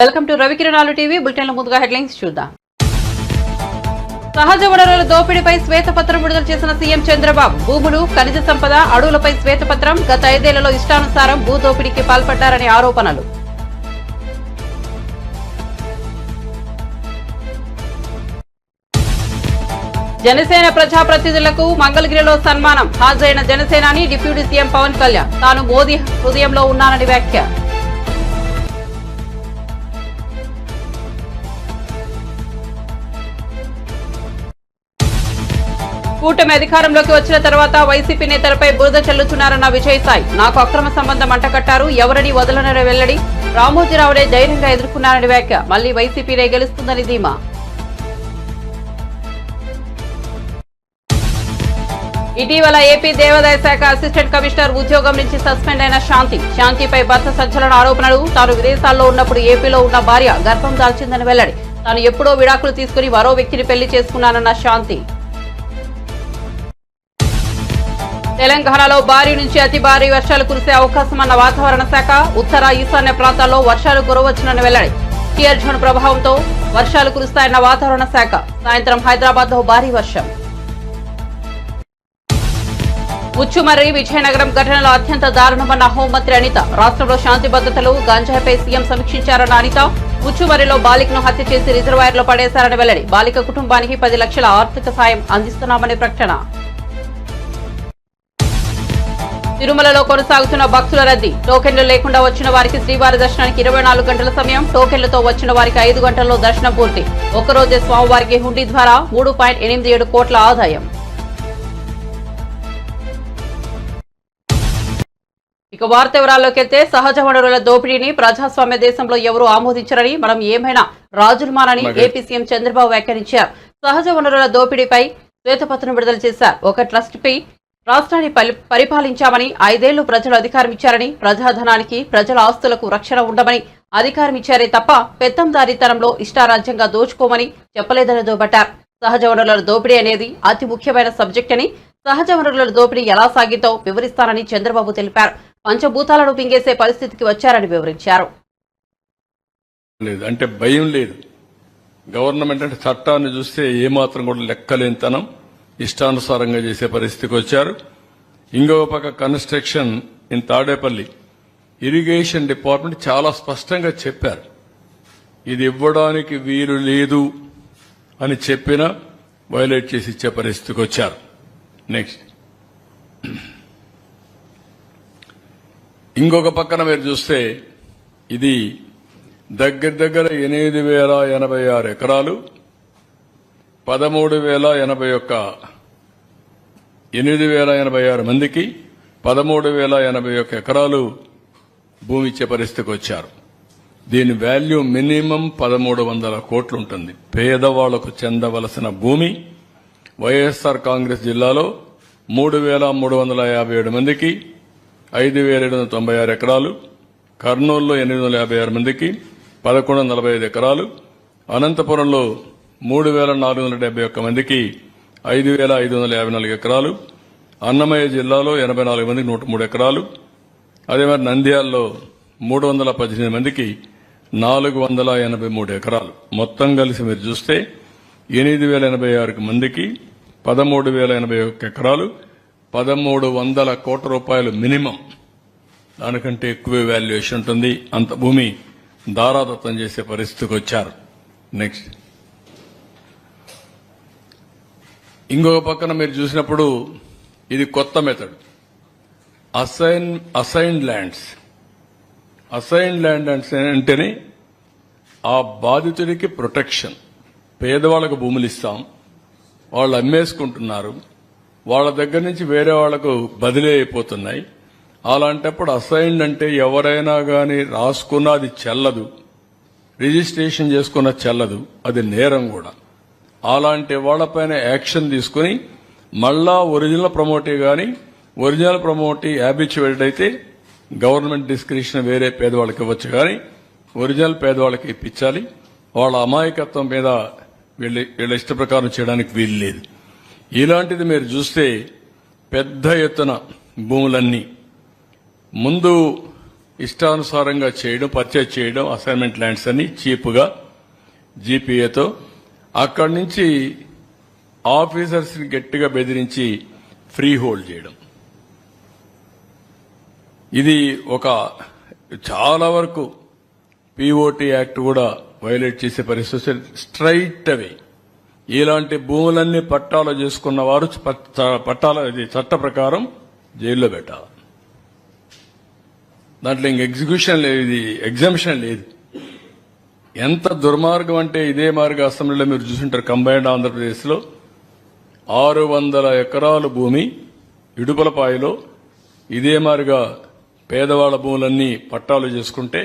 Welcome to రవికిరణాలు TV. బులెటిన్ల ముందుగా హెడ్లైన్స్ చూద్దాం. సహజ వనరుల దోపిడీపై శ్వేతపత్రం విడుదల చేసిన సీఎం చంద్రబాబు. భూములు, ఖనిజ సంపద, అడవులపై శ్వేతపత్రం. గత 5 ఏళ్లలో ఇష్టానుసారం భూ దోపిడీకి పాల్పడ్డారని ఆరోపణలు. జనసేన ప్రజాప్రతినిధులకు మంగళగిరిలో సన్మానం. హాజరైన జనసేనాని డిప్యూటీ సీఎం పవన్ కళ్యాణ్. తాను మోదీ హృదయంలో ఉన్నానని వ్యాఖ్య. కూటమి అధికారంలోకి వచ్చిన తర్వాత వైసీపీ నేతలపై బురద చల్లుతున్నారన్న విజయసాయి. నాకు అక్రమ సంబంధం అంటకట్టారు, ఎవరిని వదలనని వెల్లడి. రామోజీరావునే ధైర్యంగా ఎదుర్కొన్నారని వ్యాఖ్య. మళ్లీ వైసీపీనే గెలుస్తుందని ధీమా. ఇటీవల ఏపీ దేవాదాయ శాఖ అసిస్టెంట్ కమిషనర్ ఉద్యోగం నుంచి సస్పెండ్ అయిన శాంతిపై భర్త సంచలన ఆరోపణలు. తాను విదేశాల్లో ఉన్నప్పుడు ఏపీలో ఉన్న భార్య గర్భం దాల్చిందని వెల్లడి. తాను ఎప్పుడో విడాకులు తీసుకుని మరో వ్యక్తిని పెళ్లి చేసుకున్నానన్న శాంతి. తెలంగాణలో భారీ నుంచి అతి భారీ వర్షాలు కురిసే అవకాశమన్న వాతావరణ శాఖ. ఉత్తర ఈశాన్య ప్రాంతాల్లో వర్షాలు కురవచ్చునని వెల్లడి. టియర్ జోన్ ప్రభావంతో వర్షాలు కురుస్తాయన్న వాతావరణ శాఖ. సాయంత్రం హైదరాబాద్ లో భారీ వర్షం. ముచ్చుమర్రి విజయనగరం ఘటనలో అత్యంత దారుణమన్న హోంమంత్రి అనిత. రాష్ట్రంలో శాంతి భద్రతలు, గంజాయిపై సీఎం సమీక్షించారన్న అనిత. ముచ్చుమర్రిలో బాలికను హత్య చేసి రిజర్వాయర్లో పడేశారని వెల్లడి. బాలిక కుటుంబానికి 10 లక్షల ఆర్థిక సాయం అందిస్తున్నామని ప్రకటన. తిరుమలలో కొనసాగుతున్న భక్తుల రద్దీ. టోకెన్లు లేకుండా వచ్చిన వారికి శ్రీవారి దర్శనానికి 24 గంటల సమయం. టోకెన్లతో వచ్చిన వారికి 5 గంటల్లో దర్శనం పూర్తి. ఒక్కరోజే స్వామివారికి హుండీ ద్వారా 3.87 కోట్ల ఆదాయం. ఇక వార్త వివరాల్లోకి వెళ్తే, సహజ వనరుల దోపిడీని ప్రజాస్వామ్య దేశంలో ఎవరూ ఆమోదించరని, మనం ఏమైనా రాజులమానని ఏపీ సీఎం చంద్రబాబు వ్యాఖ్యానించారు. సహజ వనరుల దోపిడీపై శ్వేతపత్రం విడుదల చేశారు. ఒక ట్రస్ట్పై రాష్ట్రాన్ని పరిపాలించామని, 5 ఏళ్లు ప్రజలు అధికారం ఇచ్చారని, ప్రజాధనానికి, ప్రజల ఆస్తులకు రక్షణ ఉండమని అధికారం ఇచ్చారే తప్ప పెత్తందారీతనంలో ఇష్టారాజ్యంగా దోచుకోమని చెప్పలేదని దుయ్యబట్టారు. సహజ వనరుల దోపిడీ అనేది అతి ముఖ్యమైన సబ్జెక్ట్ అని, సహజ వనరుల దోపిడీ ఎలా సాగిందో వివరిస్తానని చంద్రబాబు తెలిపారు. పంచభూతాలను పింగేసే పరిస్థితికి వచ్చారని వివరించారు. అంటే భయం లేదు. గవర్నమెంట్ అంటే చట్టాన్ని చూస్తే ఏమాత్రం కూడా లెక్కలేనితనం, ఇష్టానుసారంగా చేసే పరిస్థితికి వచ్చారు. ఇంకొక పక్క construction in Tadepalli irrigation department చాలా స్పష్టంగా చెప్పారు, ఇది ఇవ్వడానికి వీలు లేదు అని చెప్పినా వైలేట్ చేసి ఇచ్చే పరిస్థితికి వచ్చారు. నెక్స్ట్, ఇంకొక పక్కన మీరు చూస్తే ఇది దగ్గర 8,086 ఎకరాలు, 8,086 మందికి 13,081 ఎకరాలు భూమి ఇచ్చే పరిస్థితికి వచ్చారు. దీని వాల్యూ మినిమం 1,300 కోట్లు ఉంటుంది. పేదవాళ్లకు చెందవలసిన భూమి వైఎస్ఆర్ కాంగ్రెస్ జిల్లాలో 3,357 మందికి 5,796 ఎకరాలు, కర్నూలులో 856 మందికి 1,145 ఎకరాలు, అనంతపురంలో 3,471 మందికి 5,554 ఎకరాలు, అన్నమయ్య జిల్లాలో 84 మందికి 103 ఎకరాలు, అదే మరి నంద్యాలలో 318 మందికి 483 ఎకరాలు. మొత్తం కలిసి మీరు చూస్తే 8,086 మందికి 13,081 ఎకరాలు, 1,300 కోట్ల రూపాయలు మినిమం. దానికంటే ఎక్కువ వాల్యుయేషన్ ఉంటుంది. అంత భూమి దారాదత్తం చేసే పరిస్థితికి వచ్చారు. నెక్స్ట్, ఇంకొక పక్కన మీరు చూసినప్పుడు ఇది కొత్త method, assigned lands. Assigned land అంటేనే ఆ బాధితుడికి ప్రొటెక్షన్. పేదవాళ్లకు భూములు ఇస్తాం, వాళ్ళు అమ్మేసుకుంటున్నారు, వాళ్ళ దగ్గర నుంచి వేరే వాళ్లకు బదిలీ అయిపోతున్నాయి. అలాంటప్పుడు అసైన్డ్ అంటే ఎవరైనా గాని రాసుకున్నా అది చెల్లదు, రిజిస్ట్రేషన్ చేసుకున్న చెల్లదు, అది నేరం కూడా. అలాంటి వాళ్లపైన యాక్షన్ తీసుకుని మళ్ళా ఒరిజినల్ ప్రమోటీ గాని ఒరిజినల్ ప్రమోటీ హ్యాబిచువేటెడ్ అయితే గవర్నమెంట్ డిస్క్రిప్షన్ వేరే పేదవాళ్ళకి ఇవ్వచ్చు, కానీ ఒరిజినల్ పేదవాళ్ళకి ఇప్పించాలి. వాళ్ళ అమాయకత్వం మీద వీళ్ళ ఇష్ట ప్రకారం చేయడానికి వీలు లేదు. ఇలాంటిది మీరు చూస్తే పెద్ద ఎత్తున భూములన్నీ ముందు ఇష్టానుసారంగా చేయడం, పర్చేజ్ చేయడం, అసైన్మెంట్ ల్యాండ్స్ అని చీప్గా జీపీఏతో అక్కడి నుంచి ఆఫీసర్స్ ని గట్టిగా బెదిరించి ఫ్రీ హోల్డ్ చేయడం. ఇది ఒక చాలా వరకు పిఓటి యాక్ట్ కూడా వైలేట్ చేసే పరిస్థితి. స్ట్రైట్ అవే ఇలాంటి భూములన్నీ పట్టాలు చేసుకున్న వారు చట్ట ప్రకారం జైల్లో పెట్టాలి. దాంట్లో ఇంక ఎగ్జిక్యూషన్ లేదు, ఇది ఎగ్జామ్షన్ లేదు. ఎంత దుర్మార్గం అంటే ఇదే మార్గ అసెంబ్లీలో మీరు చూసుంటారు. కంబైన్డ్ ఆంధ్రప్రదేశ్లో 600 ఎకరాల భూమి ఇడుపులపాయలో ఇదే మారిగా పేదవాళ్ల భూములన్నీ పట్టాలు చేసుకుంటే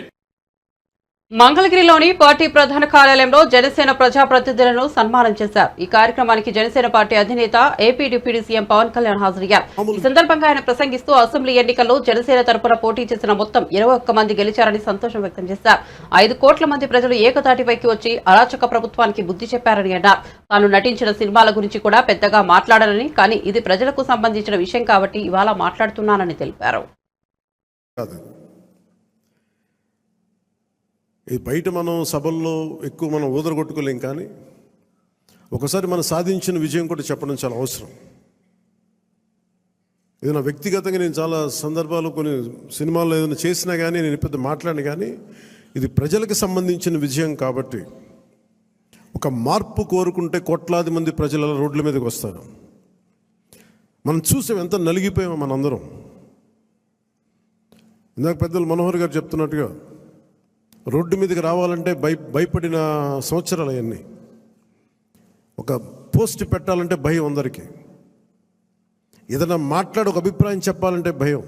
మంగళగిరిలోని పార్టీ ప్రధాన కార్యాలయంలో జనసేన ప్రజాప్రతినిధులను సన్మానం చేశారు. ఈ కార్యక్రమానికి జనసేన పార్టీ అధినేత AP deputy CM Pawan Kalyan హాజరయ్యారు. ఈ సందర్భంగా ఆయన ప్రసంగిస్తూ అసెంబ్లీ ఎన్నికల్లో జనసేన తరపున పోటీ చేసిన మొత్తం 21 మంది గెలిచారని సంతోషం వ్యక్తం చేశారు. 5 కోట్ల మంది ప్రజలు ఏకతాటిపైకి వచ్చి అరాచక ప్రభుత్వానికి బుద్ధి చెప్పారని అన్నారు. తాను నటించిన సినిమాల గురించి కూడా పెద్దగా మాట్లాడాలని, కానీ ఇది ప్రజలకు సంబంధించిన విషయం కాబట్టి ఇవాళ మాట్లాడుతున్నానని తెలిపారు. ఈ బయట మనం సభల్లో ఎక్కువ మనం ఊదరగొట్టుకోలేం, కానీ ఒకసారి మనం సాధించిన విజయం కూడా చెప్పడం చాలా అవసరం. ఏదైనా వ్యక్తిగతంగా నేను చాలా సందర్భాలు కొన్ని సినిమాల్లో ఏదైనా చేసినా కానీ నేను పెద్ద మాట్లాడిన, కానీ ఇది ప్రజలకు సంబంధించిన విజయం కాబట్టి ఒక మార్పు కోరుకుంటే కోట్లాది మంది ప్రజల రోడ్ల మీదకి వస్తారు. మనం చూసాం ఎంత నలిగిపోయామో మనందరం. ఇందాక పెద్దలు మనోహర్ గారు చెప్తున్నట్టుగా రోడ్డు మీదకి రావాలంటే భయపడిన సంవత్సరాలు అవన్నీ. ఒక పోస్ట్ పెట్టాలంటే భయం అందరికీ. ఏదైనా మాట్లాడి ఒక అభిప్రాయం చెప్పాలంటే భయం.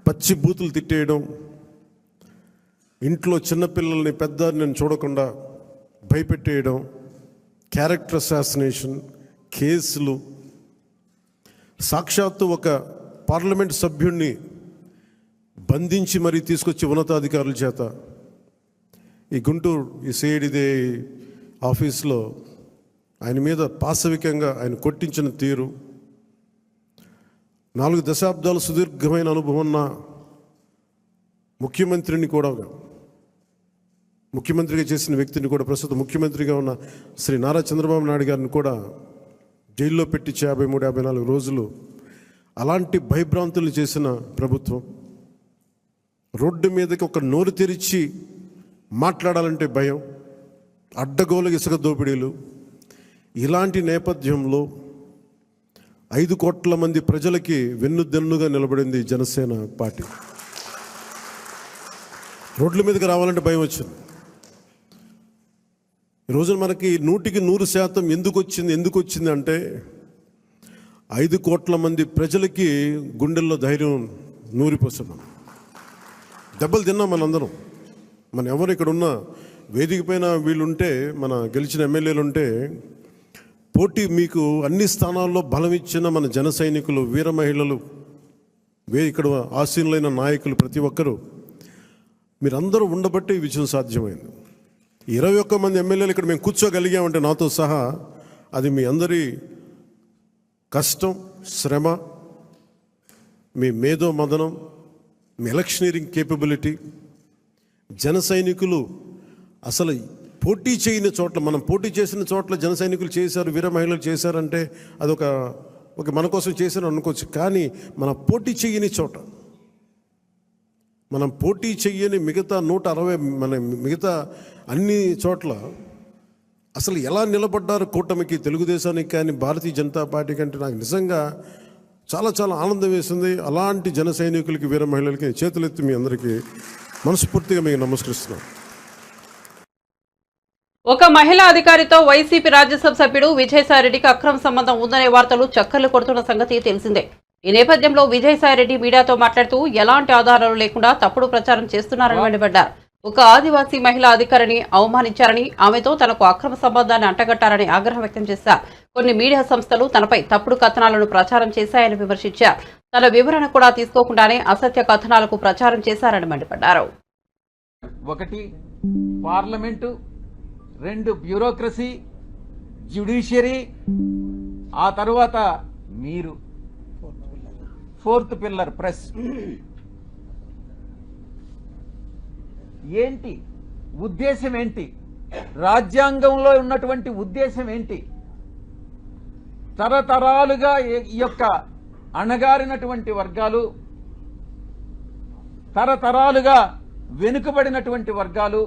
పచ్చి బూతులు తిట్టేయడం, ఇంట్లో చిన్నపిల్లల్ని పెద్దని చూడకుండా భయపెట్టేయడం, క్యారెక్టర్ అసాసినేషన్ కేసులు, సాక్షాత్తు ఒక పార్లమెంట్ సభ్యుడిని బంధించి మరీ తీసుకొచ్చి ఉన్నతాధికారుల చేత ఈ గుంటూరు ఈ సిఐడిదే ఆఫీస్లో ఆయన మీద పాశవికంగా ఆయన కొట్టించిన తీరు, 4 దశాబ్దాలు సుదీర్ఘమైన అనుభవం ఉన్న ముఖ్యమంత్రిని కూడా, ముఖ్యమంత్రిగా చేసిన వ్యక్తిని కూడా, ప్రస్తుతం ముఖ్యమంత్రిగా ఉన్న శ్రీ నారా చంద్రబాబు నాయుడు గారిని కూడా జైల్లో పెట్టి 53-54 రోజులు అలాంటి భయభ్రాంతులు చేసిన ప్రభుత్వం. రోడ్డు మీదకి ఒక నోరు తెరిచి మాట్లాడాలంటే భయం, అడ్డగోలు ఇసుక దోపిడీలు. ఇలాంటి నేపథ్యంలో 5 కోట్ల మంది ప్రజలకి వెన్నుదన్నుగా నిలబడింది జనసేన పార్టీ. రోడ్ల మీదకి రావాలంటే భయం వచ్చింది. ఈ రోజున మనకి 100% ఎందుకు వచ్చింది అంటే 5 కోట్ల మంది ప్రజలకి గుండెల్లో ధైర్యం నూరిపోసాం. దెబ్బలు తిన్నాం మనందరం. మన ఎవరు ఇక్కడ ఉన్న వేదిక పైన వీళ్ళుంటే, మన గెలిచిన ఎమ్మెల్యేలు ఉంటే, పోటీ మీకు అన్ని స్థానాల్లో బలం ఇచ్చిన మన జన సైనికులు, వీర మహిళలు, ఇక్కడ ఆసీనులైన నాయకులు ప్రతి ఒక్కరూ మీరందరూ ఉండబట్టే ఈ విజయం సాధ్యమైంది. 21 మంది ఎమ్మెల్యేలు ఇక్కడ మేము కూర్చోగలిగామంటే నాతో సహా అది మీ అందరి కష్టం, శ్రమ, మీ మేధో మదనం, మీ ఎలక్షనీరింగ్ కేపబిలిటీ. జన సైనికులు అసలు పోటీ చేయని చోట్ల, మనం పోటీ చేసిన చోట్ల జన సైనికులు చేశారు, వీర మహిళలు చేశారంటే అదొక మన కోసం చేశారు అనుకోవచ్చు. కానీ మన పోటీ చేయని చోట, మనం పోటీ చెయ్యని మిగతా 160 మన మిగతా అన్ని చోట్ల అసలు ఎలా నిలబడ్డారు కూటమికి, తెలుగుదేశానికి కానీ భారతీయ జనతా పార్టీ కంటే నాకు నిజంగా చాలా చాలా ఆనందం వేసింది. అలాంటి జన సైనికులకి, వీర మహిళలకి చేతులెత్తి మీ అందరికీ మనస్ఫూర్తిగా మీకు నమస్కరిస్తున్నాను. ఒక మహిళా అధికారితో వైసీపీ రాజ్యసభ సభ్యుడు విజయసాయిరెడ్డికి అక్రమ సంబంధం ఉందనే వార్తలు చక్కర్లు కొడుతున్న సంగతి తెలిసిందే. ఈ నేపథ్యంలో విజయసాయిరెడ్డి మీడియాతో మాట్లాడుతూ ఎలాంటి ఆధారాలు లేకుండా తప్పుడు ప్రచారం చేస్తున్నారని మండిపడ్డారు. ఒక ఆదివాసీ మహిళా అధికారిని అవమానించారని, ఆమెతో తనకు అక్రమ సంబంధాన్ని అంటగట్టారని ఆగ్రహం వ్యక్తం చేశారు. కొన్ని మీడియా సంస్థలు తనపై తప్పుడు కథనాలను ప్రచారం చేశాయని విమర్శించారు. తన వివరణ కూడా తీసుకోకుండానే అసత్య కథనాలకు ప్రచారం చేశారని మండిపడ్డారు. 1 పార్లమెంటు, 2 బ్యూరోక్రసీ, జ్యుడిషియరీ, ఆ తర్వాత మీరు 4th పిల్లర్ ప్రెస్. ఏంటి ఉద్దేశం, ఏంటి రాజ్యాంగంలో ఉన్నటువంటి ఉద్దేశం ఏంటి? తరతరాలుగా ఈ యొక్క అణగారినటువంటి వర్గాలు, తరతరాలుగా వెనుకబడినటువంటి వర్గాలు,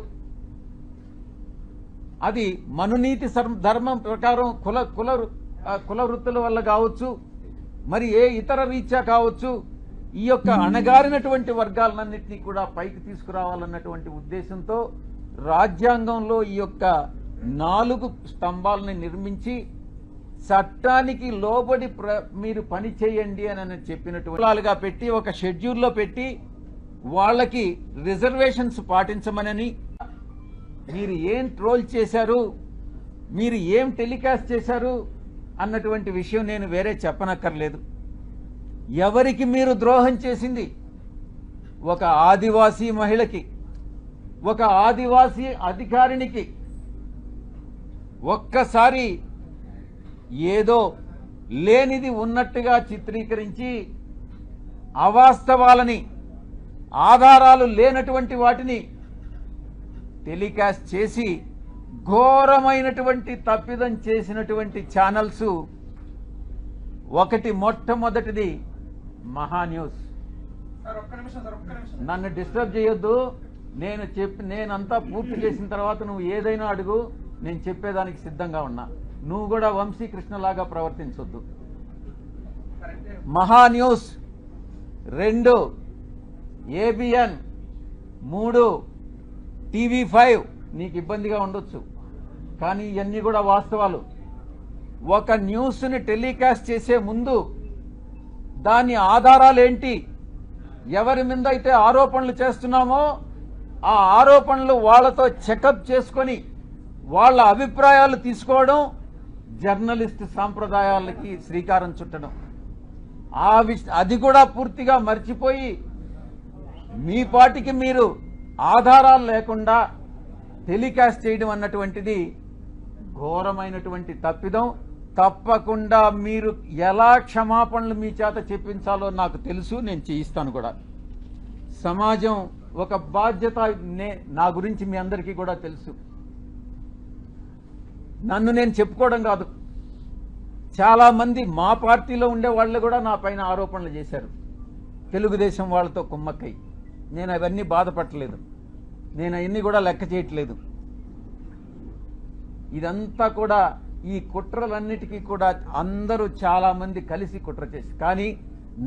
అది మనునీతి ధర్మం ప్రకారం కుల వృత్తుల వల్ల కావచ్చు, మరి ఏ ఇతర రీత్యా కావచ్చు, ఈ యొక్క అణగారినటువంటి వర్గాలన్నింటినీ కూడా పైకి తీసుకురావాలన్నటువంటి ఉద్దేశంతో రాజ్యాంగంలో ఈ యొక్క 4 స్తంభాలని నిర్మించి చట్టానికి లోబడి మీరు పని చేయండి అని చెప్పినట్టుగా పెట్టి ఒక షెడ్యూల్లో పెట్టి వాళ్ళకి రిజర్వేషన్స్ పాటించమనని, మీరు ఏం ట్రోల్ చేశారు, మీరు ఏం టెలికాస్ట్ చేశారు అన్నటువంటి విషయం నేను వేరే చెప్పనక్కర్లేదు. ఎవరికి మీరు ద్రోహం చేసింది? ఒక ఆదివాసీ మహిళకి, ఒక ఆదివాసీ అధికారినికి ఒక్కసారి ఏదో లేనిది ఉన్నట్టుగా చిత్రీకరించి అవాస్తవాలని, ఆధారాలు లేనటువంటి వాటిని టెలికాస్ట్ చేసి ఘోరమైనటువంటి తప్పిదం చేసినటువంటి ఛానల్స్ ఒకటి, మొట్టమొదటిది మహాన్యూస్. నన్ను డిస్టర్బ్ చేయొద్దు. నేనంతా పూర్తి చేసిన తర్వాత నువ్వు ఏదైనా అడుగు, నేను చెప్పేదానికి సిద్ధంగా ఉన్నా. నువ్వు కూడా వంశీకృష్ణలాగా ప్రవర్తించొద్దు. మహాన్యూస్ 2, ఏబిఎన్ 3, TV5 నీకు ఇబ్బందిగా ఉండొచ్చు, కానీ ఇవన్నీ కూడా వాస్తవాలు. ఒక న్యూస్ని టెలికాస్ట్ చేసే ముందు దాని ఆధారాలు ఏంటి, ఎవరి మీద అయితే ఆరోపణలు చేస్తున్నామో ఆ ఆరోపణలు వాళ్ళతో చెకప్ చేసుకొని వాళ్ళ అభిప్రాయాలు తీసుకోవడం జర్నలిస్ట్ సాంప్రదాయాలకి శ్రీకారం చుట్టడం. అది కూడా పూర్తిగా మర్చిపోయి మీ పాటికి మీరు ఆధారాలు లేకుండా టెలికాస్ట్ చేయడం అన్నటువంటిది ఘోరమైనటువంటి తప్పిదం. తప్పకుండా మీరు ఎలా క్షమాపణలు మీ చేత చెప్పించాలో నాకు తెలుసు, నేను చేయిస్తాను కూడా. సమాజం ఒక బాధ్యత, నా గురించి మీ అందరికీ కూడా తెలుసు. నన్ను నేను చెప్పుకోవడం కాదు, చాలా మంది మా పార్టీలో ఉండే వాళ్ళు కూడా నా పైన ఆరోపణలు చేశారు, తెలుగుదేశం వాళ్ళతో కుమ్మక్కై. నేను అవన్నీ బాధపడలేదు, నేను అవన్నీ కూడా లెక్క చేయట్లేదు. ఇదంతా కూడా ఈ కుట్రలన్నిటికీ కూడా అందరూ చాలా మంది కలిసి కుట్ర చేసి, కానీ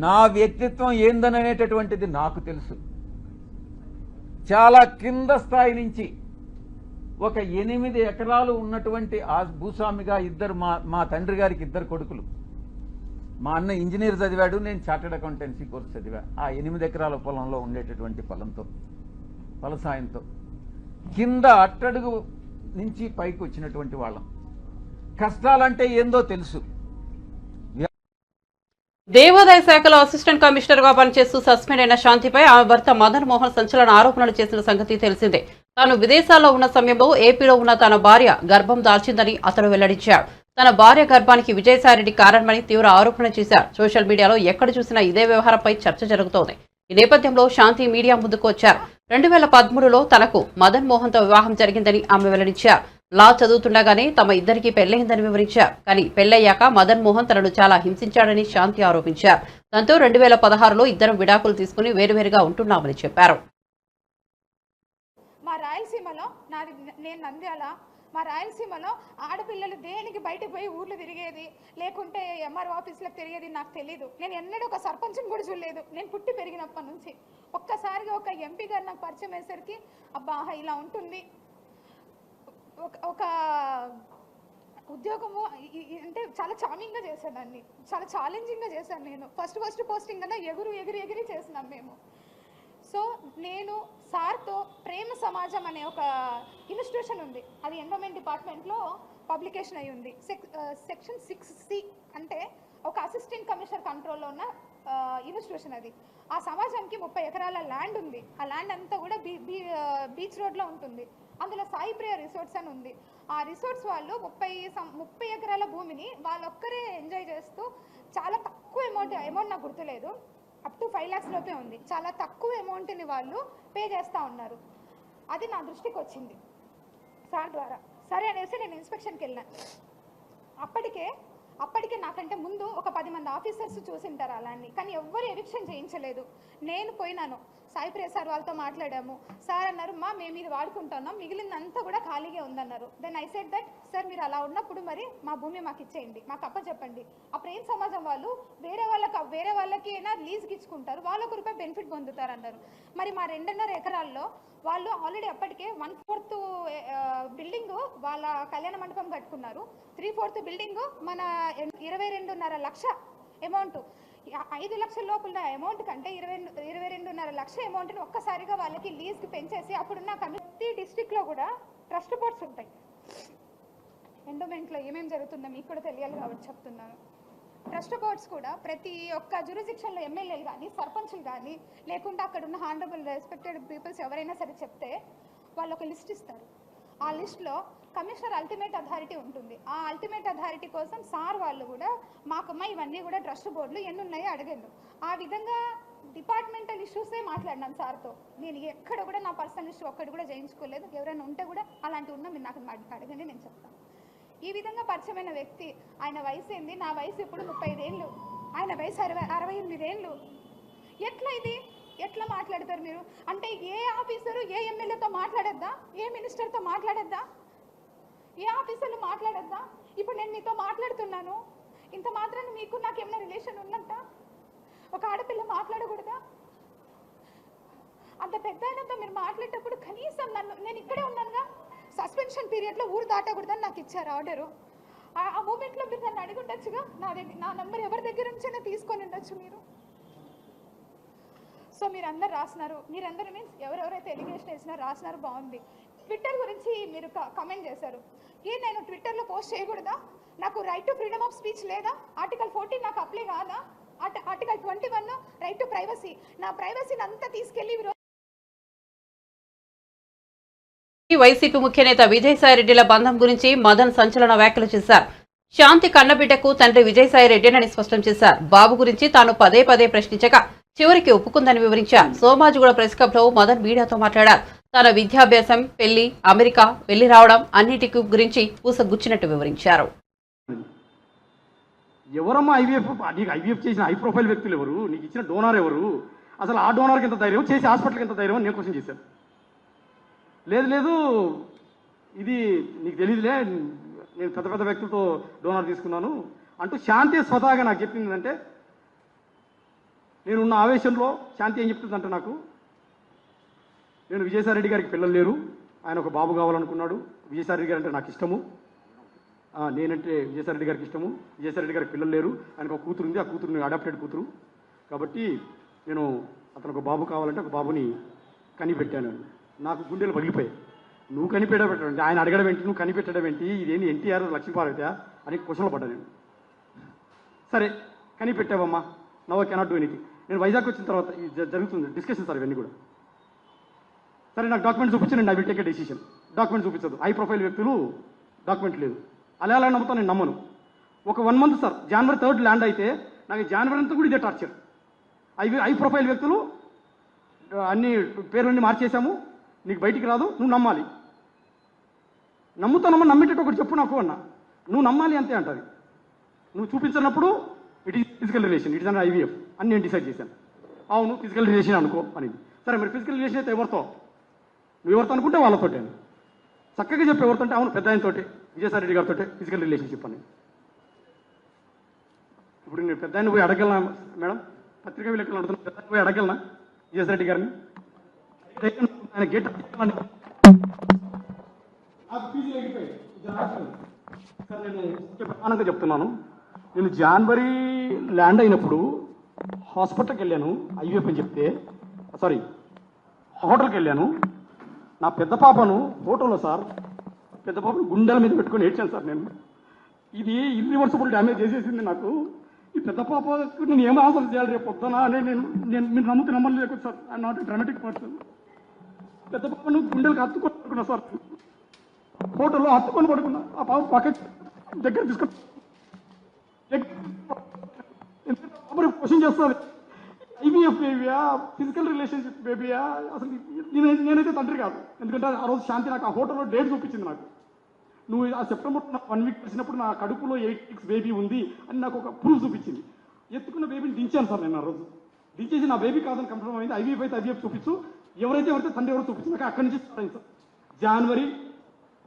నా వ్యక్తిత్వం ఏందనేటటువంటిది నాకు తెలుసు. చాలా కింద స్థాయి నుంచి ఒక 8 ఎకరాలు ఉన్నటువంటి ఆ భూస్వామిగా మా తండ్రి గారికి 2 కొడుకులు. మా అన్న ఇంజనీర్ చదివాడు, నేను చార్టెడ్ అకౌంటెన్సీ కోర్స్ చదివా. ఆ 8 ఎకరాల పొలంలో ఉండేటటువంటి ఫలసాయంతో కింద అట్టడుగు నుంచి పైకి వచ్చినటువంటి వాళ్ళం. కష్టాలంటే ఏందో తెలుసు. దేవాదాయ శాఖలో అసిస్టెంట్ కమిషనర్ గా పనిచేస్తూ సస్పెండ్ అయిన శాంతిపై ఆమె భర్త మదన్ మోహన్ సంచలన ఆరోపణలు చేసిన సంగతి తెలిసిందే. తాను విదేశాల్లో ఉన్న సమయంలో ఏపీలో ఉన్న తన భార్య గర్భం దాల్చిందని అతడు వెల్లడించాడు. తన భార్య గర్భానికి విజయసాయిరెడ్డి కారణమని తీవ్ర ఆరోపణ చేశారు. సోషల్ మీడియాలో ఎక్కడ చూసినా ఇదే వ్యవహారంపై చర్చ జరుగుతోంది. ఈ నేపథ్యంలో శాంతి మీడియా ముందుకు వచ్చారు. 2013లో తనకు మదన్ మోహన్ తో వివాహం జరిగిందని ఆమె వెల్లడించారు. లా చదువుతుండగానే తమ ఇద్దరికీ పెళ్లైందని వివరించారు. కానీ పెళ్లయ్యాక మదన్ మోహన్ తనను చాలా హింసించాడని శాంతి ఆరోపించారు. దాంతో 2016లో ఇద్దరం విడాకులు తీసుకుని వేరువేరుగా ఉంటున్నామని చెప్పారు. మా రాయలసీమలో నేను నంద్యాల, మా రాయలసీమలో ఆడపిల్లలు దేనికి బయటకు పోయి ఊర్లు తిరిగేది, లేకుంటే ఎంఆర్ఓ ఆఫీసులకు తిరిగేది నాకు తెలీదు. నేను ఎన్నడూ ఒక సర్పంచ్ని కూడా చూడలేదు. నేను పుట్టి పెరిగినప్పటి నుంచి ఒక్కసారిగా ఒక ఎంపీ గారు నాకు పరిచయం అయ్యేసరికి అబ్బా ఇలా ఉంటుంది, ఒక ఉద్యోగము అంటే చాలా చామింగ్గా చేసేదాన్ని, చాలా ఛాలెంజింగ్గా చేశాను. నేను ఫస్ట్ పోస్టింగ్ కన్నా ఎగిరి చేసినాం మేము. సో నేను సార్తో ప్రేమ సమాజం అనే ఒక ఇన్స్టిట్యూషన్ ఉంది, అది ఎన్విరాన్మెంట్ డిపార్ట్మెంట్లో పబ్లికేషన్ అయి ఉంది. సెక్షన్ 6C అంటే ఒక అసిస్టెంట్ కమిషనర్ కంట్రోల్లో ఉన్న ఇన్స్టిట్యూషన్ అది. ఆ సమాజానికి 30 ఎకరాల ల్యాండ్ ఉంది. ఆ ల్యాండ్ అంతా కూడా బీచ్ రోడ్లో ఉంటుంది. అందులో సాయి ప్రియ రిసార్ట్స్ అని ఉంది. ఆ రిసార్ట్స్ వాళ్ళు 30 ఎకరాల భూమిని వాళ్ళొక్కరే ఎంజాయ్ చేస్తూ చాలా తక్కువ అమౌంట్ నాకు గుర్తులేదు, అప్ టు 5 lakhs లోపే ఉంది. చాలా తక్కువ అమౌంట్ని వాళ్ళు పే చేస్తూ ఉన్నారు. అది నా దృష్టికి వచ్చింది సార్ ద్వారా. సరే అనేసి నేను ఇన్స్పెక్షన్కి వెళ్ళాను. అప్పటికే నాకంటే ముందు ఒక 10 మంది ఆఫీసర్స్ చూసింటారు అలాన్ని, కానీ ఎవ్వరు ఎవిక్షన్ చేయించలేదు. నేను పోయినాను, సాయి ప్రియ సార్ వాళ్ళతో మాట్లాడాము. సార్ అన్నారు, మేము ఇది వాడుకుంటున్నాం, మిగిలిందంతా కూడా ఖాళీగా ఉందన్నారు. Then I said that sir మీరు అలా ఉన్నప్పుడు మరి మా భూమి మాకు ఇచ్చేయండి, మాకు అప్పచెప్పండి. ఆ ప్రేమ సమాజం వాళ్ళు వేరే వాళ్ళకి అయినా లీజ్కి ఇచ్చుకుంటారు, వాళ్ళు ₹1 బెనిఫిట్ పొందుతారు అన్నారు. మరి మా 2.5 ఎకరాల్లో వాళ్ళు ఆల్రెడీ అప్పటికే 1/4 బిల్డింగ్ వాళ్ళ కళ్యాణ మండపం కట్టుకున్నారు. 3/4 బిల్డింగ్ మన 22.5 లక్ష అమౌంట్, 5 లక్షల లోపల అమౌంట్ కంటే 22.5 లక్ష అమౌంట్ని ఒక్కసారిగా వాళ్ళకి లీజ్కి పెంచేసి, అప్పుడున్న ప్రతి డిస్ట్రిక్ట్లో కూడా ట్రస్ట్ బోర్డ్స్ ఉంటాయి. ఎండోమెంట్లో ఏమేమి జరుగుతుందో మీకు కూడా తెలియాలి కాబట్టి చెప్తున్నాను. ట్రస్ట్ బోర్డ్స్ కూడా ప్రతి ఒక్క జ్యూరిస్డిక్షన్లో ఎమ్మెల్యేలు కానీ సర్పంచ్లు కానీ లేకుంటే అక్కడ ఉన్న హానరబుల్ రెస్పెక్టెడ్ పీపుల్స్ ఎవరైనా సరే చెప్తే వాళ్ళు ఒక లిస్ట్ ఇస్తారు. ఆ లిస్ట్లో కమిషనర్ అల్టిమేట్ అథారిటీ ఉంటుంది. ఆ అల్టిమేట్ అథారిటీ కోసం సార్ వాళ్ళు కూడా మాకమ్మ ఇవన్నీ కూడా ట్రస్ట్ బోర్డులు ఎన్ని ఉన్నాయో అడగండు. ఆ విధంగా డిపార్ట్మెంటల్ ఇష్యూసే మాట్లాడినాను సార్తో. నేను ఎక్కడ కూడా నా పర్సనల్ ఇష్యూ ఒక్కటి కూడా చేయించుకోలేదు. ఎవరైనా ఉంటే కూడా అలాంటివి ఉన్నా మీరు నాకు అడగండి, నేను చెప్తాను. ఈ విధంగా పరిచయమైన వ్యక్తి, ఆయన వయసు ఏంది, నా వయసు ఇప్పుడు 35 ఏళ్ళు, ఆయన వయసు 68 ఏళ్ళు. ఎట్లా ఇది ఎట్లా మాట్లాడతారు మీరు? అంటే ఏ ఆఫీసరు ఏ ఎమ్మెల్యేతో మాట్లాడద్దా, ఏ మినిస్టర్తో మాట్లాడద్దా, ఏ ఆఫీసర్లు మాట్లాడద్దా? ఇప్పుడు నేను మీతో మాట్లాడుతున్నాను, ఇంత మాత్రాన్ని మీకు నాకు ఏమైనా రిలేషన్ ఉన్నట్ట? ఒక ఆడపిల్ల మాట్లాడకూడదా? అంత పెద్ద ఆయనతో మీరు మాట్లాడేటప్పుడు కనీసం నేను ఇక్కడే ఉన్నానుగా, సస్పెన్షన్ పీరియడ్లో ఊరు దాటకూడదని నాకు ఇచ్చారు ఆర్డరు. ఆ మూమెంట్లో మీరు నన్ను అడిగి ఉండొచ్చుగా, నా నెంబర్ ఎవరి దగ్గర నుంచైనా తీసుకొని ఉండొచ్చు మీరు. సో మీరందరూ రాసినారు, మీరందరూ మీన్స్ ఎవరెవరైతే ఎలిగేషన్ వేసినారో రాసినారు, బాగుంది. ట్విట్టర్ గురించి మీరు కమెంట్ చేశారు. నేను ట్విట్టర్లో పోస్ట్ చేయకూడదా? నాకు right to freedom of speech లేదా? ఆర్టికల్ 14 నాకు అప్లై కాదా? ఆర్టికల్ 21 రైట్ టు ప్రైవసీ, నా ప్రైవసీని అంతా తీసుకెళ్లి వైసీపీ ముఖ్య నేత విజయసాయిరెడ్డిల బంధం గురించి మదన్ సంచలన వ్యాఖ్యలు చేశారు. శాంతి కన్నబిడ్డకు తండ్రి విజయసాయిరెడ్డినని స్పష్టం చేశారు. బాబు గురించి తాను పదే ప్రశ్నించగా చివరికి ఒప్పుకుందని వివరించారు. సోమాజిగూడ ప్రెస్ క్లబ్ లో మదన్ మీడియాతో మాట్లాడారు. తన విద్యాభ్యాసం, పెళ్లి, అమెరికా వెళ్లి రావడం అన్నిటి గురించి పూసగుచ్చినట్టు వివరించారు. ఎవరమ్మా ఐవీఎఫ్? నీకు ఐవీఎఫ్ చేసిన హై ప్రొఫైల్ వ్యక్తులు ఎవరు? నీకు ఇచ్చిన డోనార్ ఎవరు? అసలు ఆ డోనార్కి ఎంత ధైర్యం, చేసి హాస్పిటల్కి ఎంత ధైర్యం అని నేను క్వశ్చన్ చేశాను. లేదు ఇది నీకు తెలియదులే, నేను పెద్ద వ్యక్తులతో డోనార్ తీసుకున్నాను అంటూ శాంతి స్వతహాగా నాకు చెప్పింది. అంటే నేనున్న ఆవేశంలో శాంతి ఏం చెప్తుందంటే, నేను విజయసాయిరెడ్డి గారికి పిల్లలు లేరు, ఆయన ఒక బాబు కావాలనుకున్నాడు. విజయసాయిరెడ్డి గారు అంటే నాకు ఇష్టము, నేనంటే విజయసాయిరెడ్డి గారికి ఇష్టము. విజయసాయిరెడ్డి గారికి పిల్లలు లేరు, ఆయనకు ఒక కూతురు ఉంది, ఆ కూతురు అడాప్టెడ్ కూతురు. కాబట్టి నేను అతను ఒక బాబు కావాలంటే ఒక బాబుని కనిపెట్టాను. నాకు గుండెలు పగిలిపోయాయి. నువ్వు కనిపెట్టబెట్టండి, ఆయన అడగడం ఏంటి, నువ్వు కనిపెట్టడం ఏంటి, ఇదేంటి ఎన్టీఆర్ లక్ష్మీపార్వతియా అని క్వశ్చన్లో పడ్డా నేను. సరే కనిపెట్టావమ్మా, now I cannot do anything. నేను వైజాగ్ వచ్చిన తర్వాత జరుగుతుంది డిస్కషన్ సార్, ఇవన్నీ కూడా. సరే నాకు డాక్యుమెంట్ చూపించండి, I will take a decision. Document చూపించదు, హై ప్రొఫైల్ వ్యక్తులు డాక్యుమెంట్ లేదు. అలా నమ్ముతాను, నేను నమ్మను. ఒక 1 month sir, January 3rd land అయితే నాకు జనవరి అంతా కూడా ఇదే టార్చర్. హై ప్రొఫైల్ వ్యక్తులు అన్ని పేర్లన్నీ మార్చేశాము, నీకు బయటికి రాదు, నువ్వు నమ్మాలి. నమ్ముతానమ్మా, నమ్మేటట్టు ఒకటి చెప్పు నాకు అన్నా. నువ్వు నమ్మాలి అంతే అంటది. నువ్వు చూపించినప్పుడు it is physical relation, it is an IVF అని నేను డిసైడ్ చేశాను. అవును ఫిజికల్ రిలేషన్ అనుకో అని. సరే మరి ఫిజికల్ రిలేషన్ అయితే ఎవరితో? నువ్వు ఎవరితో అనుకుంటే వాళ్ళతోటే. చక్కగా చెప్పి ఎవరితో అంటే, అవును పెద్ద ఆయనతోటి, విజయసాయిరెడ్డి గారితో ఫిజికల్ రిలేషన్షిప్ అని. ఇప్పుడు నేను పెద్ద ఆయన పోయి అడగలనా మేడం? పత్రికా విలేకరులు అడుగుతున్నా, పెద్ద ఆయన పోయి అడగలనా విజయసాయిరెడ్డి గారిని? ఆయన గేట్ సార్, నేను ప్రధానంగా చెప్తున్నాను. నేను జనవరి ల్యాండ్ అయినప్పుడు హాస్పిటల్కి వెళ్ళాను, ఐవీఎఫ్ అని చెప్తే, సారీ హోటల్కి వెళ్ళాను. నా పెద్ద పాపను ఫోటోలో సార్, పెద్ద పాపను గుండెల మీద పెట్టుకొని ఏడ్చాను సార్. నేను ఇది ఇర్రివర్సిబుల్ డ్యామేజ్ చేసేసింది నాకు. ఈ పెద్ద పాపకు నేను ఏం ఆన్సర్ చేయాలి రేపు పొద్దున అని నేను మీరు నమ్మలేదు sir. I not a dramatic person. పెద్ద పాపను గుండెలకు హత్తుకొని పడుకున్నా సార్, ఫోటోలో హత్తుకొని పడుకున్నా. ఆ పాప పక్క దగ్గర తీసుకొని క్వశ్చన్ చేస్తుంది, ఐవీఎఫ్ బేబీయా, ఫిజికల్ రిలేషన్షిప్ బేబీయా, అసలు నేనైతే తండ్రి కాదు. ఎందుకంటే ఆ రోజు శాంతి నాకు ఆ హోటల్లో డేట్ చూపించింది. నాకు నువ్వు ఆ సెప్టెంబర్ 1 వీక్ వచ్చినప్పుడు నా కడుపులో 8 weeks బేబీ ఉంది అని నాకు ఒక ప్రూఫ్ చూపించింది. ఎత్తుకున్న బేబీని దించాను సార్ నేను. ఆ రోజు దించేసి నా బేబీ కాదని కన్ఫర్మ్ అయింది. ఐవీఎఫ్ అయితే ఐవీఎఫ్ చూపించు, ఎవరైతే తండ్రి ఎవరు చూపించు. నాకు అక్కడి నుంచి స్టార్ట్ అయింది సార్. జనవరి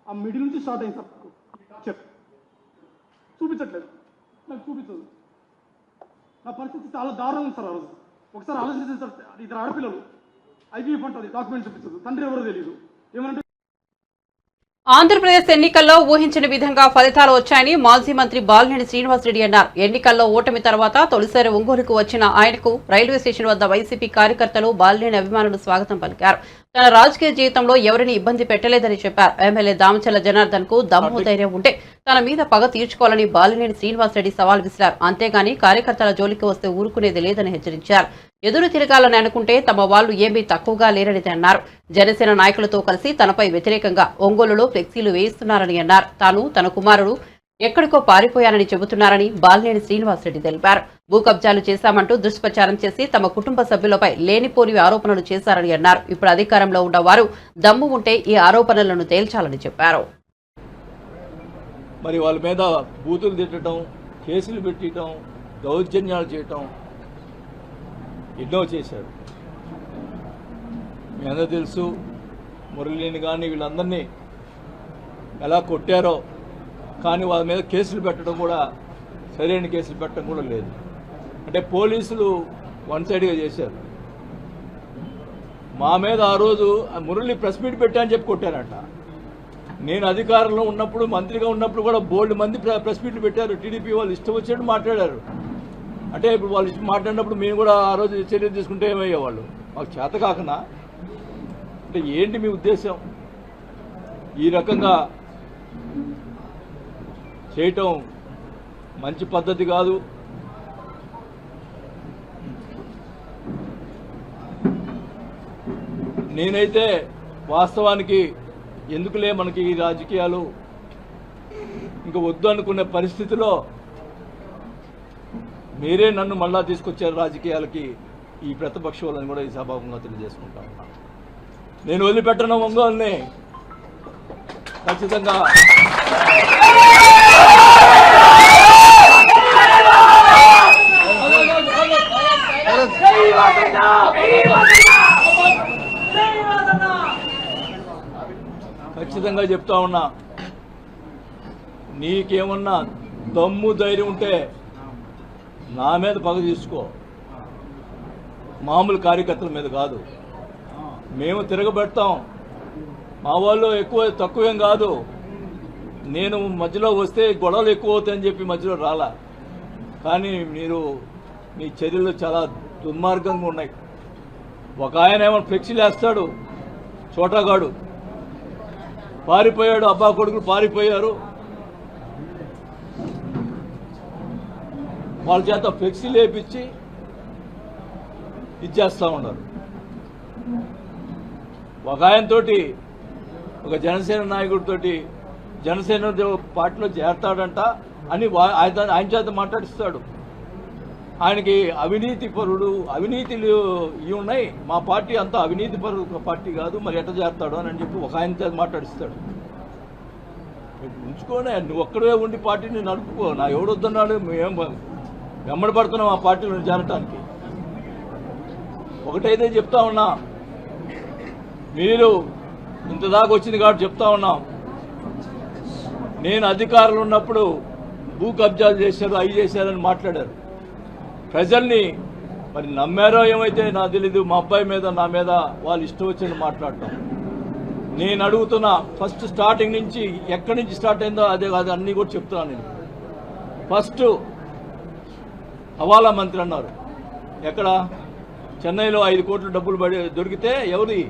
ఆ మిడిల్ నుంచి స్టార్ట్ అయింది సార్. చూపించట్లేదు, నాకు చూపించదు. నా పరిస్థితి చాలా దారుణం ఉంది సార్. ఆ రోజు ఒకసారి ఆలోచించింది సార్. ఇద్దరు ఆడపిల్లలు, ఐవీఎఫ్ అంటుంది, డాక్యుమెంట్ చూపించదు, తండ్రి ఎవరో తెలియదు. ఏమంటే ఆంధ్రప్రదేశ్ ఎన్నికల్లో ఊహించిన విధంగా ఫలితాలు వచ్చాయని మాజీ మంత్రి బాలినేని శ్రీనివాసరెడ్డి అన్నారు. ఎన్నికల్లో ఓటమి తర్వాత తొలిసారి ఒంగోలుకు వచ్చిన ఆయనకు రైల్వే స్టేషన్ వద్ద వైసీపీ కార్యకర్తలు, బాలినేని అభిమానులు స్వాగతం పలికారు. తన రాజకీయ జీవితంలో ఎవరిని ఇబ్బంది పెట్టలేదని చెప్పారు. ఎమ్మెల్యే దామచల్ల జనార్దన్ కు దమ్ము ధైర్యం ఉంటే తన మీద పగ తీర్చుకోవాలని బాలినేని శ్రీనివాసరెడ్డి సవాల్ విసిరారు. అంతేగాని కార్యకర్తల జోలికి వస్తే ఊరుకునేది లేదని హెచ్చరించారు. ఎదురు తిరగాలని అనుకుంటే తమ వాళ్లు ఏమీ తక్కువగా లేరని అన్నారు. జనసేన నాయకులతో కలిసి తనపై వ్యతిరేకంగా ఒంగోలులో ఫ్లెక్సీలు వేయిస్తున్నారని అన్నారు. తాను తన కుమారుడు ఎక్కడికో పారిపోయారని చెబుతున్నారని బాలినేని శ్రీనివాసరెడ్డి తెలిపారు. భూ కబ్జాలు చేశామంటూ దుష్ప్రచారం చేసి తమ కుటుంబ సభ్యులపై లేనిపోని ఆరోపణలు చేశారని అన్నారు. ఇప్పుడు అధికారంలో ఉన్న వారు దమ్ము ఉంటే ఈ ఆరోపణలను తేల్చాలని చెప్పారు. మరి వాళ్ళ మీద బూతులు తిట్టడం, కేసులు పెట్టడం, దౌర్జన్యాలు చేయటం ఎన్నో చేశారు. మీ అందరూ తెలుసు. మురళిని కానీ వీళ్ళందరినీ ఎలా కొట్టారో, కానీ వాళ్ళ మీద కేసులు పెట్టడం కూడా, సరైన కేసులు పెట్టడం కూడా లేదు. అంటే పోలీసులు వన్ సైడ్గా చేశారు. మా మీద ఆ రోజు మురళి ప్రెస్ మీట్ పెట్టా అని చెప్పి కొట్టారంట. నేను అధికారంలో ఉన్నప్పుడు, మంత్రిగా ఉన్నప్పుడు కూడా బోల్డ్ మంది ప్రెస్ మీట్లు పెట్టారు. టీడీపీ వాళ్ళు ఇష్టం వచ్చినట్టు మాట్లాడారు. అంటే ఇప్పుడు వాళ్ళు ఇష్టం మాట్లాడినప్పుడు మేము కూడా ఆ రోజు చర్యలు తీసుకుంటే ఏమయ్యేవాళ్ళు? మాకు చేత కాకనా? అంటే ఏంటి మీ ఉద్దేశం? ఈ రకంగా చేయటం మంచి పద్ధతి కాదు. నేనైతే వాస్తవానికి ఎందుకులే మనకి ఈ రాజకీయాలు ఇంకా వద్దు అనుకునే పరిస్థితిలో మీరే నన్ను మళ్ళా తీసుకొచ్చారు రాజకీయాలకి. ఈ ప్రతిపక్ష వాళ్ళని కూడా ఈ సభాముఖంగా తెలియజేసుకుంటా ఉన్నా. నేను వదిలిపెట్టను ఒంగోలుని. ఖచ్చితంగా ఖచ్చితంగా చెప్తా ఉన్నా. నీకేమన్నా దమ్ము ధైర్యం ఉంటే నా మీద పగ తీసుకో, మామూలు కార్యకర్తల మీద కాదు. మేము తిరగబెడతాం. మా వాళ్ళు ఎక్కువ తక్కువేం కాదు. నేను మధ్యలో వస్తే గొడవలు ఎక్కువ అవుతాయని చెప్పి మధ్యలో రాలా. కానీ మీ చర్యలు చాలా దుర్మార్గంగా ఉన్నాయి. ఒక ఆయన ఏమో ఫ్లెక్సీలు వేస్తాడు, చోటాగాడు పారిపోయాడు, అబ్బా కొడుకులు పారిపోయారు. వాళ్ళ చేత ఫ్లెక్సీలు వేయించి ఇచ్చేస్తూ ఉన్నారు. ఒక ఆయనతోటి, ఒక జనసేన నాయకుడితోటి జనసేన పార్టీలో చేరతాడంట అని ఆయన చేత మాట్లాడిస్తాడు. ఆయనకి అవినీతి పరుడు, అవినీతిలు ఇవి ఉన్నాయి, మా పార్టీ అంతా అవినీతి పరుడు పార్టీ కాదు, మరి ఎట్ట చేస్తాడు అని చెప్పి ఒక ఆయన చేత మాట్లాడిస్తాడు. ఉంచుకోనే, నువ్వు ఒక్కడే ఉండి పార్టీని నడుపుకో. నా ఎవడొద్దన్నాడు? మేము వెంబడి పడుతున్నాం ఆ పార్టీలో చేరటానికి. ఒకటైతే చెప్తా ఉన్నా, మీరు ఇంతదాకా వచ్చింది కాబట్టి చెప్తా ఉన్నాం. నేను అధికారంలో ఉన్నప్పుడు భూ కబ్జాలు చేశారు, అవి చేశారని మాట్లాడారు. ప్రజల్ని మరి నమ్మారో ఏమైతే నాకు తెలీదు. మా అబ్బాయి మీద, నా మీద వాళ్ళు ఇష్టం వచ్చింది మాట్లాడటం. నేను అడుగుతున్నా, ఫస్ట్ స్టార్టింగ్ నుంచి ఎక్కడి నుంచి స్టార్ట్ అయిందో అదే కాదు అన్నీ కూడా చెప్తున్నాను. నేను ఫస్ట్ హవాలా మంత్రి అన్నారు. ఎక్కడ? చెన్నైలో 5 కోట్ల డబ్బులు దొరికితే ఎవరి?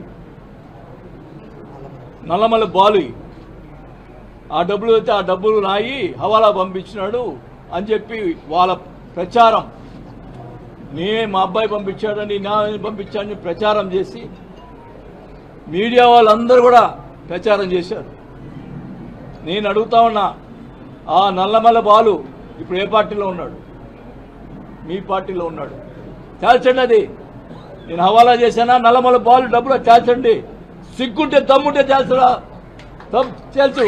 నల్లమల్ల బాలు. ఆ డబ్బులు అయితే ఆ డబ్బులు రాయి హవాలా పంపించినాడు అని చెప్పి వాళ్ళ ప్రచారం. మా అబ్బాయి పంపించాడని, నా పంపించాడని ప్రచారం చేసి మీడియా వాళ్ళందరూ కూడా ప్రచారం చేశారు. నేను అడుగుతా ఉన్నా, ఆ నల్లమల్ల బాలు ఇప్పుడు ఏ పార్టీలో ఉన్నాడు? మీ పార్టీలో ఉన్నాడు. తేల్చండి. అది నేను హవాలా చేశానా, నల్లమల బాలు డబ్బులు తేల్చండి. సిగ్గుంటే దమ్ముంటే తేల్చరా, తేల్చు.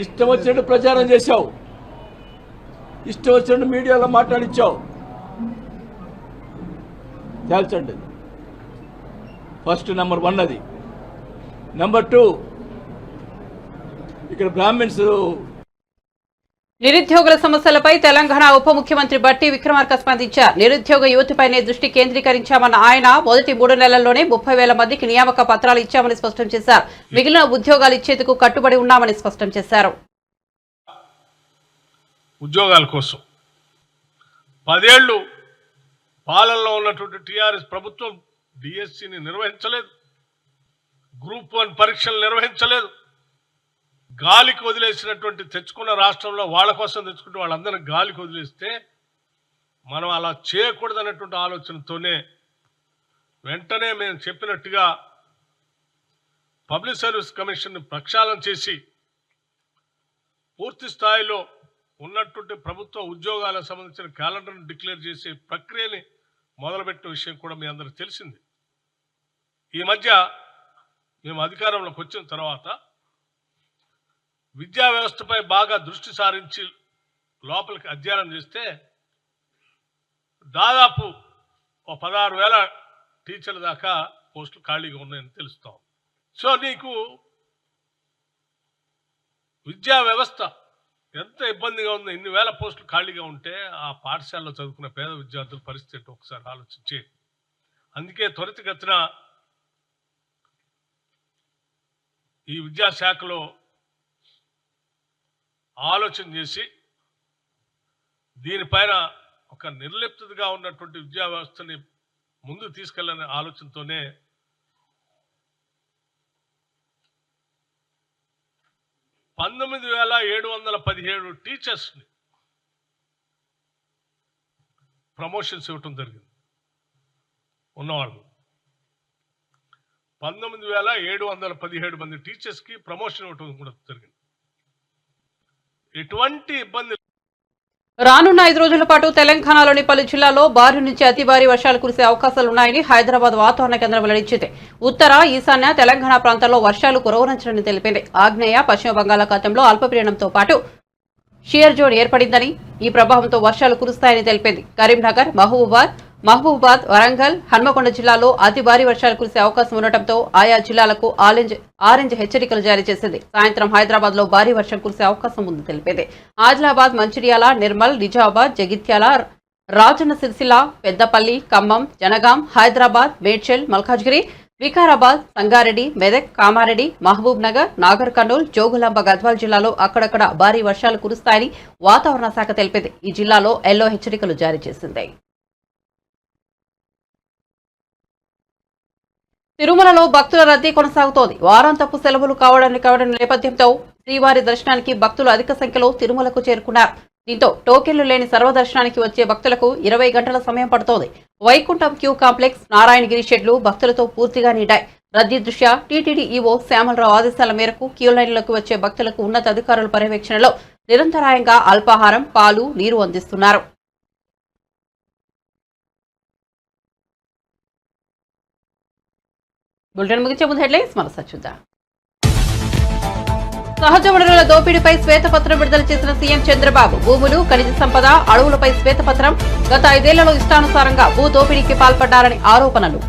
ఇష్టం వచ్చినట్టు ప్రచారం చేశావు, ఇష్టం వచ్చినట్టు మీడియాలో మాట్లాడించావు. తేల్చండి. ఫస్ట్ నెంబర్ 1 అది. నెంబర్ 2, ఇక్కడ బ్రాహ్మిన్స్ నిరుద్యోగుల సమస్యలపై తెలంగాణ ఉప ముఖ్యమంత్రి బట్టి విక్రమార్క స్పందించారు. నిరుద్యోగ యువతిపైనే దృష్టి కేంద్రీకరించామన్న ఆయన మొదటి 3 నెలల్లోనే 30,000 మందికి నియామక పత్రాలు ఇచ్చామని స్పష్టం చేశారు. మిగిలిన ఉద్యోగాలు ఇచ్చేందుకు కట్టుబడి ఉన్నామని స్పష్టం చేశారు. ఉద్యోగాల కోసం 10 ఏళ్లు పాలనలో ఉన్నటువంటి టీఆర్ఎస్ ప్రభుత్వం డిఎస్సిని నిర్వహించలేదు, గ్రూప్ 1 పరీక్షలు నిర్వహించలేదు. గాలికి వదిలేసినటువంటి తెచ్చుకున్న రాష్ట్రంలో వాళ్ళ కోసం తెచ్చుకుంటే వాళ్ళందరినీ గాలికి వదిలేస్తే మనం అలా చేయకూడదనేటువంటి ఆలోచనతోనే వెంటనే మేము చెప్పినట్టుగా పబ్లిక్ సర్వీస్ కమిషన్ ప్రక్షాళన చేసి పూర్తి స్థాయిలో ఉన్నటువంటి ప్రభుత్వ ఉద్యోగాలకు సంబంధించిన క్యాలెండర్ను డిక్లేర్ చేసే ప్రక్రియని మొదలుపెట్టిన విషయం కూడా మీ అందరికీ తెలిసింది. ఈ మధ్య మేము అధికారంలోకి వచ్చిన తర్వాత విద్యా వ్యవస్థపై బాగా దృష్టి సారించి లోపలికి అధ్యయనం చేస్తే దాదాపు 16,000 టీచర్ల దాకా పోస్టులు ఖాళీగా ఉన్నాయని తెలుస్తాం. సో నీకు విద్యా వ్యవస్థ ఎంత ఇబ్బందిగా ఉంది, ఇన్ని వేల పోస్టులు ఖాళీగా ఉంటే ఆ పాఠశాలలో చదువుకున్న పేద విద్యార్థుల పరిస్థితి ఒకసారి ఆలోచించి, అందుకే త్వరితగతిన ఈ విద్యాశాఖలో ఆలోచన చేసి దీనిపైన ఒక నిర్లిప్తగా ఉన్నటువంటి విద్యా వ్యవస్థని ముందుకు తీసుకెళ్లనే ఆలోచనతోనే 19,717 టీచర్స్ని ప్రమోషన్స్ ఇవ్వటం జరిగింది. ఉన్నవాళ్ళు 19,717 మంది టీచర్స్కి ప్రమోషన్ ఇవ్వటం కూడా జరిగింది. ఎటువంటి ఇబ్బంది రానున్న 5 రోజుల పాటు తెలంగాణలోని పలు జిల్లాల్లో భారీ నుంచి అతి భారీ వర్షాలు కురిసే అవకాశాలున్నాయని హైదరాబాద్ వాతావరణ కేంద్రం వెల్లడించింది. ఉత్తర, ఈశాన్య తెలంగాణ ప్రాంతాల్లో వర్షాలు కురవనుందని తెలిపింది. ఆగ్నేయ, పశ్చిమ బంగాళాఖాతంలో అల్పపీడనంతో పాటు షియర్ జోన్ ఏర్పడిందని, ఈ ప్రభావంతో వర్షాలు కురుస్తాయని తెలిపింది. కరీంనగర్, మహబూబాద్, వరంగల్, హన్మకొండ జిల్లాలో అతి భారీ వర్షాలు కురిసే అవకాశం ఉండటంతో ఆయా జిల్లాలకు ఆరెంజ్ హెచ్చరికలు జారీ చేసింది. సాయంత్రం హైదరాబాద్ లో భారీ వర్షం కురిసే అవకాశం ఉందని తెలిపింది. ఆదిలాబాద్, మంచిర్యాల, నిర్మల్, నిజామాబాద్, జగిత్యాల, రాజన్న సిరిసిల్ల, పెద్దపల్లి, ఖమ్మం, జనగాం, హైదరాబాద్, మేడ్చల్, మల్కాజ్గిరి, వికారాబాద్, సంగారెడ్డి, మెదక్, కామారెడ్డి, మహబూబ్ నగర్, నాగర్ కర్నూల్, జోగులాంబ, గద్వాల్ జిల్లాలో అక్కడక్కడ భారీ వర్షాలు కురుస్తాయని వాతావరణ శాఖ తెలిపింది. ఈ జిల్లాలో ఎల్లో హెచ్చరికలు జారీ చేసింది. తిరుమలలో భక్తుల రద్దీ కొనసాగుతోంది. వారాంతపు సెలవులు కావడం నేపథ్యంతో శ్రీవారి దర్శనానికి భక్తులు అధిక సంఖ్యలో తిరుమలకు చేరుకున్నారు. దీంతో టోకెన్లు లేని సర్వదర్శనానికి వచ్చే భక్తులకు 20 గంటల సమయం పడుతోంది. వైకుంఠం క్యూ కాంప్లెక్స్, నారాయణగిరి షెడ్లు భక్తులతో పూర్తిగా నిండాయి. రద్దీ దృష్ట్యా టీటీడీ ఈవో శ్యామలరావు ఆదేశాల మేరకు క్యూ లైన్లకు వచ్చే భక్తులకు ఉన్నత అధికారుల పర్యవేక్షణలో నిరంతరాయంగా అల్పాహారం, పాలు, నీరు అందిస్తున్నారు. బులెటిన్ ముగించే ముందు హెడ్లైన్స్ మరోసారి చూద్దాం. సహజ వనరుల దోపిడీపై శ్వేతపత్రం విడుదల చేసిన సీఎం చంద్రబాబు. భూములు, ఖనిజ సంపద, అడవులపై శ్వేతపత్రం. గత 5 ఏళ్లలో ఇష్టానుసారంగా భూ దోపిడీకి పాల్పడ్డారని ఆరోపణలు.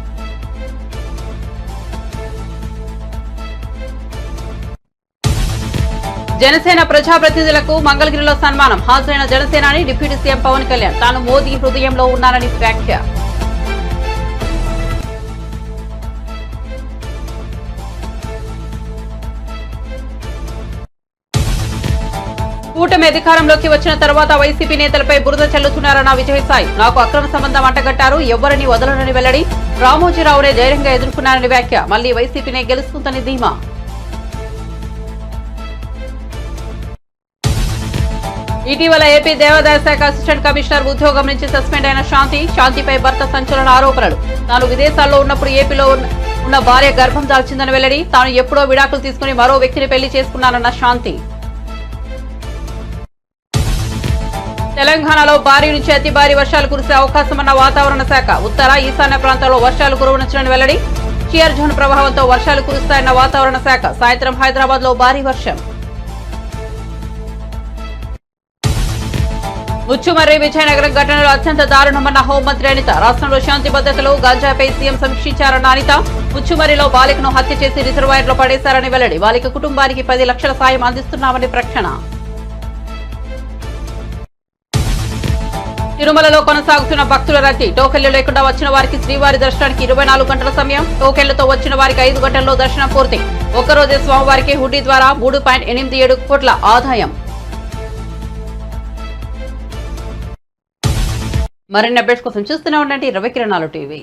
జనసేన ప్రజాప్రతినిధులకు మంగళగిరిలో సన్మానం. హాజరైన జనసేనాని డిప్యూటీ సీఎం పవన్ కళ్యాణ్. తాను మోదీ హృదయంలో ఉన్నారని వ్యాఖ్య. కూటమి అధికారంలోకి వచ్చిన తర్వాత వైసీపీ నేతలపై బురద చల్లుతున్నారన్న విజయసాయి. నాకు అక్రమ సంబంధం అంటగట్టారు, ఎవరిని వదలనని వెల్లడి. రామోజీరావునే ధైర్యంగా ఎదుర్కొన్నారని వ్యాఖ్య. మళ్లీ వైసీపీనే గెలుస్తుందని ధీమా. ఇటీవల ఏపీ దేవాదాయ శాఖ అసిస్టెంట్ కమిషనర్ ఉద్యోగం నుంచి సస్పెండ్ అయిన శాంతిపై భర్త సంచలన ఆరోపణలు. తాను విదేశాల్లో ఉన్నప్పుడు ఏపీలో ఉన్న భార్య గర్భం దాల్చిందని వెల్లడి. తాను ఎప్పుడో విడాకులు తీసుకుని మరో వ్యక్తిని పెళ్లి చేసుకున్నానన్న శాంతి. తెలంగాణలో భారీ నుంచి అతి భారీ వర్షాలు కురిసే అవకాశమన్న వాతావరణ శాఖ. ఉత్తర ఈశాన్య ప్రాంతాల్లో వర్షాలు కురవనుంచిన వెల్లడి. షియర్ జోన్ ప్రభావంతో వర్షాలు కురుస్తాయన్న వాతావరణ శాఖ. సాయంత్రం హైదరాబాద్ లో భారీ వర్షం. ముచ్చుమర్రి విజయనగరం ఘటనలో అత్యంత దారుణమన్న హోంమంత్రి అనిత. రాష్ట్రంలో శాంతి భద్రతలు గంజాపై సీఎం సమీక్షించారన్న అనిత. ముచ్చుమర్రిలో బాలికను హత్య చేసి రిజర్వాయర్లో పడేశారని వెల్లడి. బాలిక కుటుంబానికి 10 లక్షల సాయం అందిస్తున్నామని ప్రకటన. తిరుమలలో కొనసాగుతున్న భక్తుల రద్దీ. టోకెన్లు లేకుండా వచ్చిన వారికి శ్రీవారి దర్శనానికి 24 గంటల సమయం. టోకెన్లతో వచ్చిన వారికి 5 గంటల్లో దర్శనం పూర్తి. ఒక్కరోజే స్వామివారికి హుడ్డీ ద్వారా 3.87 కోట్ల ఆదాయం. మరిన్ని అప్డేట్స్ కోసం చూస్తూనే ఉండండి 20 కిరణాలు టీవీ.